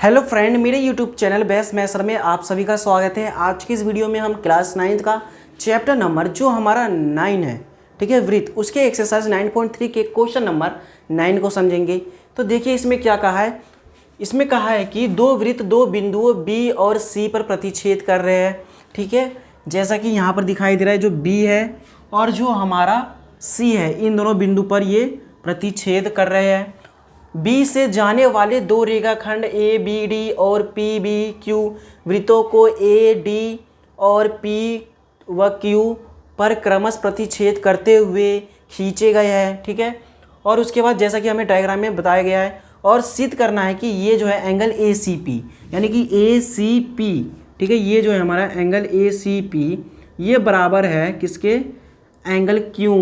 Hello friend, मेरे YouTube channel best maths में आप सभी का स्वागत है। आज की इस वीडियो में हम क्लास 9 का चैप्टर नंबर जो हमारा 9 है, ठीक है, वृत्त, उसके एक्सरसाइज 9.3 के क्वेश्चन नंबर 9 को समझेंगे। तो देखिए इसमें क्या कहा है। इसमें कहा है कि दो वृत्त दो बिंदुओं बी और सी पर प्रतिच्छेद कर रहे हैं, ठीक है। जैसा कि यहाँ पर दिखाई दे रहा है, जो बी है और जो हमारा सी है, इन दोनों बिंदु पर ये प्रतिच्छेद कर रहे हैं। बी से जाने वाले दो रेखाखंड ए बी डी और पी बी क्यू वृत्तों को ए डी और पी व क्यू पर क्रमशः प्रतिच्छेद करते हुए खींचे गए हैं, ठीक है। और उसके बाद जैसा कि हमें डायग्राम में बताया गया है और सिद्ध करना है कि ये जो है एंगल ए सी पी, यानी कि ए सी पी, ठीक है, ये जो है हमारा एंगल ए सी पी, ये बराबर है किसके, एंगल क्यू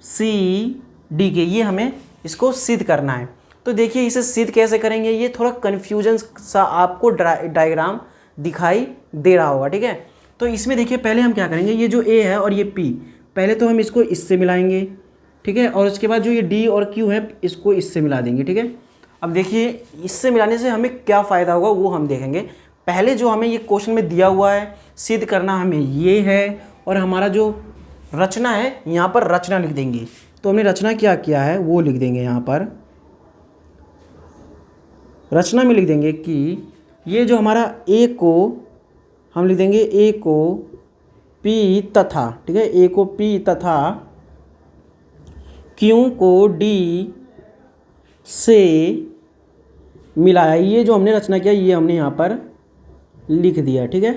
सी डी के। ये हमें इसको सिद्ध करना है। तो देखिए इसे सिद्ध कैसे करेंगे, ये थोड़ा कन्फ्यूजन सा आपको डायग्राम दिखाई दे रहा होगा, ठीक है। तो इसमें देखिए पहले हम क्या करेंगे, ये जो ए है और ये पी, पहले तो हम इसको इससे मिलाएंगे, ठीक है, और उसके बाद जो ये डी और क्यू है इसको इससे मिला देंगे, ठीक है। अब देखिए इससे मिलाने से हमें क्या फ़ायदा होगा वो हम देखेंगे। पहले जो हमें ये क्वेश्चन में दिया हुआ है सिद्ध करना हमें ये है, और हमारा जो रचना है यहाँ पर रचना लिख देंगे। तो हमने रचना क्या किया है वो लिख देंगे। यहाँ पर रचना में लिख देंगे कि ये जो हमारा ए को हम लिख देंगे, ए को पी तथा, ठीक है, ए को पी तथा क्यू को डी से मिलाया। ये जो हमने रचना किया ये हमने यहाँ पर लिख दिया, ठीक है।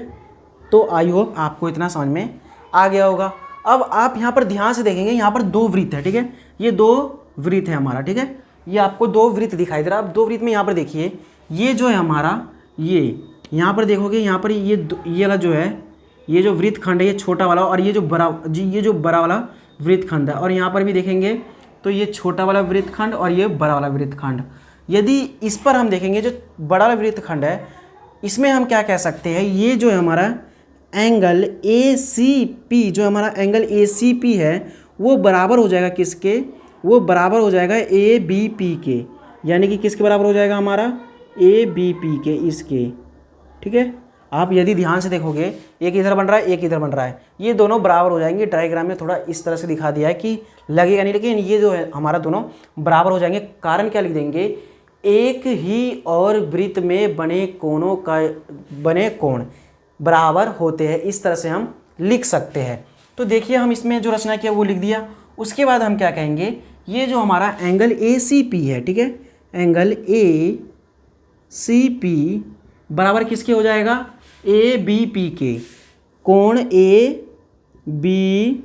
तो आई होप आपको इतना समझ में आ गया होगा। अब आप यहाँ पर ध्यान से देखेंगे, यहाँ पर दो वृत्त है, ठीक है, ये दो वृत्त है हमारा, ठीक है। ये आपको दो वृत्त दिखाई दे रहा है। अब दो वृत्त में यहाँ पर देखिए ये जो है हमारा, ये यहाँ पर देखोगे, यहाँ पर ये वाला जो है, ये जो वृत्त खंड है ये छोटा वाला, और ये जो बड़ा वाला वृत्त खंड है। और यहाँ पर भी देखेंगे तो ये छोटा वाला वृत्त खंड और ये बड़ा वाला वृत्त खंड। यदि इस पर हम देखेंगे जो बड़ा वाला वृत्त खंड है, इसमें हम क्या कह सकते हैं, ये जो है हमारा एंगल ए सी पी, जो हमारा एंगल ए सी पी है वो बराबर हो जाएगा किसके, वो बराबर हो जाएगा ए बी पी के। यानी कि किसके बराबर हो जाएगा हमारा, ए बी पी के, इसके, ठीक है। आप यदि ध्यान से देखोगे एक इधर बन रहा है एक इधर बन रहा है, ये दोनों बराबर हो जाएंगे। डायग्राम में थोड़ा इस तरह से दिखा दिया है कि लगेगा नहीं, लेकिन ये जो है हमारा दोनों बराबर हो जाएंगे। कारण क्या लिख देंगे, एक ही और वृत्त में बने कोण बराबर होते हैं, इस तरह से हम लिख सकते हैं। तो देखिए हम इसमें जो रचना किया वो लिख दिया। उसके बाद हम क्या कहेंगे, ये जो हमारा एंगल ए सी पी है, ठीक है, एंगल ए सी पी बराबर किसके हो जाएगा, ए बी पी के, कोण ए बी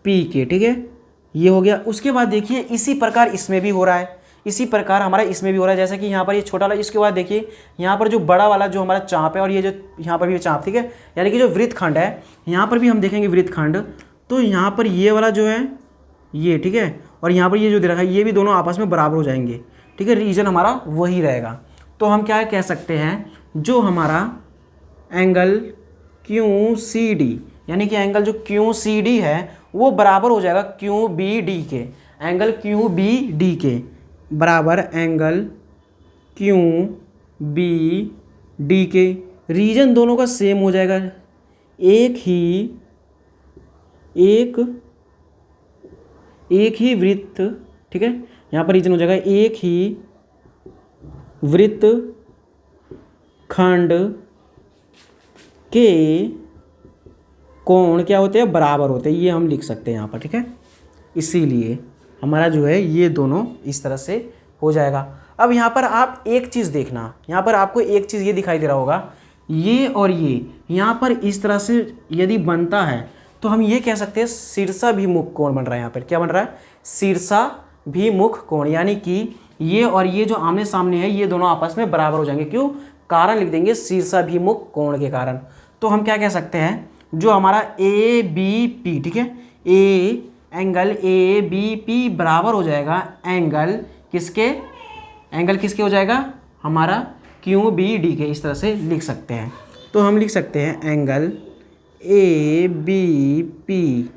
पी के, ठीक है, ये हो गया। उसके बाद देखिए इसी प्रकार इसमें भी हो रहा है, इसी प्रकार हमारा इसमें भी हो रहा है। जैसे कि यहाँ पर ये छोटा वाला, इसके बाद देखिए यहाँ पर जो बड़ा वाला जो हमारा चाप है, और ये जो यहाँ पर भी चाप, ठीक है, यानी कि जो वृत्त खंड है यहाँ पर भी हम देखेंगे वृत्त खंड। तो यहाँ पर ये वाला जो है ये, ठीक है, और यहाँ पर ये जो दे रखा है ये भी दोनों आपस में बराबर हो जाएंगे, ठीक है, रीजन हमारा वही रहेगा। तो हम क्या कह सकते हैं, जो हमारा एंगल क्यू सी डी, यानी कि एंगल जो क्यू सी डी है वो बराबर हो जाएगा क्यू बी डी के, एंगल क्यू बी डी के बराबर एंगल क्यू बी डी के। रीजन दोनों का सेम हो जाएगा, एक ही वृत्त, ठीक है, यहाँ पर रीजन हो जाएगा एक ही वृत्त खंड के कोण क्या होते हैं, बराबर होते हैं, ये हम लिख सकते हैं यहाँ पर, ठीक है। इसीलिए हमारा जो है ये दोनों इस तरह से हो जाएगा। अब यहाँ पर आप एक चीज़ देखना, यहाँ पर आपको एक चीज़ ये दिखाई दे रहा होगा, ये और ये यहाँ पर इस तरह से यदि बनता है तो हम ये कह सकते हैं शीर्षाभिमुख कोण बन रहा है। यहाँ पर क्या बन रहा है, शीर्षाभिमुख कोण, यानी कि ये और ये जो आमने सामने है ये दोनों आपस में बराबर हो जाएंगे। क्यों, कारण लिख देंगे शीर्षाभिमुख कोण के कारण। तो हम क्या कह सकते हैं, जो हमारा ए बी पी, ठीक है, एंगल ए बी पी बराबर हो जाएगा एंगल किसके हो जाएगा, हमारा क्यू बी डी के। इस तरह से लिख सकते हैं। तो हम लिख सकते हैं एंगल ए बी पी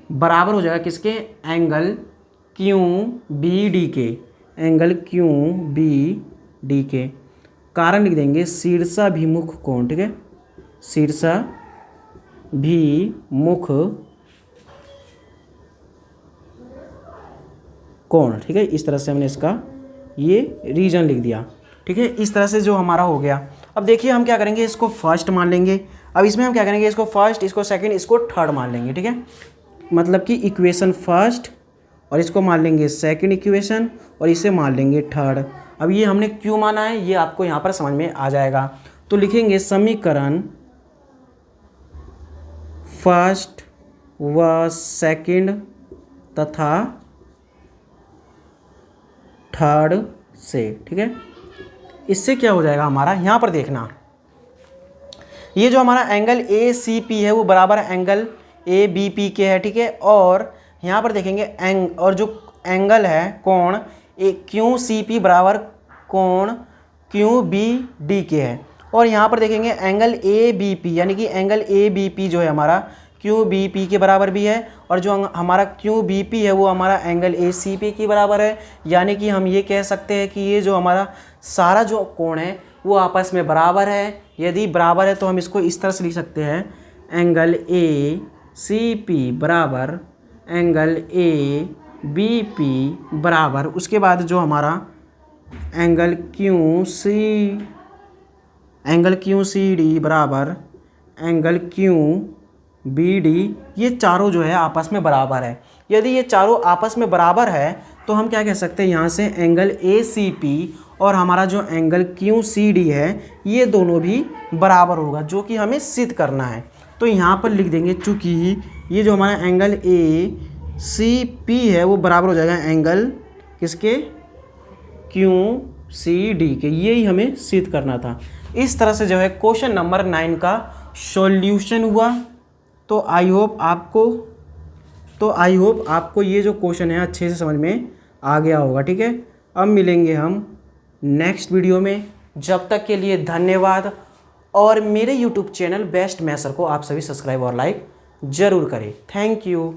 बराबर हो जाएगा किसके, एंगल क्यू बी डी के, एंगल क्यू बी डी के। कारण लिख देंगे शीर्षाभिमुख कोण, ठीक है, शीर्षाभिमुख कोण, ठीक है। इस तरह से हमने इसका ये रीजन लिख दिया, ठीक है। इस तरह से जो हमारा हो गया। अब देखिए हम क्या करेंगे, इसको फर्स्ट मान लेंगे। अब इसमें हम क्या करेंगे, इसको फर्स्ट, इसको सेकंड, इसको थर्ड मान लेंगे, ठीक है। मतलब कि इक्वेशन फर्स्ट और इसको मान लेंगे सेकंड इक्वेशन और इसे मान लेंगे थर्ड। अब ये हमने क्यों माना है ये आपको यहाँ पर समझ में आ जाएगा। तो लिखेंगे समीकरण फर्स्ट व सेकंड तथा थर्ड से, ठीक है। इससे क्या हो जाएगा हमारा, यहाँ पर देखना, ये जो हमारा एंगल ए सी पी है वो बराबर एंगल ए बी पी के है, ठीक है। और यहाँ पर देखेंगे और जो एंगल है कोण ए क्यू सी पी बराबर कोण क्यू बी डी के है। और यहाँ पर देखेंगे एंगल ए बी पी, यानी कि एंगल ए बी पी जो है हमारा क्यू बी पी के बराबर भी है, और जो हमारा क्यू बी पी है वो हमारा एंगल ए सी पी के बराबर है। यानी कि हम ये कह सकते हैं कि ये जो हमारा सारा जो कोण है वो आपस में बराबर है। यदि बराबर है तो हम इसको इस तरह से लिख सकते हैं, एंगल ए सी पी बराबर एंगल ए बी पी बराबर, उसके बाद जो हमारा एंगल क्यू सी डी बराबर एंगल क्यू बी डी, ये चारों जो है आपस में बराबर है। यदि ये चारों आपस में बराबर है तो हम क्या कह सकते हैं, यहाँ से एंगल ए सी पी और हमारा जो एंगल क्यू सी डी है ये दोनों भी बराबर होगा, जो कि हमें सिद्ध करना है। तो यहाँ पर लिख देंगे, चूँकि ये जो हमारा एंगल ए सी पी है वो बराबर हो जाएगा एंगल किसके, क्यू सी डी के। यही हमें सिद्ध करना था। इस तरह से जो है क्वेश्चन नंबर 9 का सॉल्यूशन हुआ। तो आई होप आपको ये जो क्वेश्चन है अच्छे से समझ में आ गया होगा, ठीक है। अब मिलेंगे हम नेक्स्ट वीडियो में, जब तक के लिए धन्यवाद। और मेरे यूट्यूब चैनल बेस्ट मैथर को आप सभी सब्सक्राइब और लाइक ज़रूर करें। Thank you.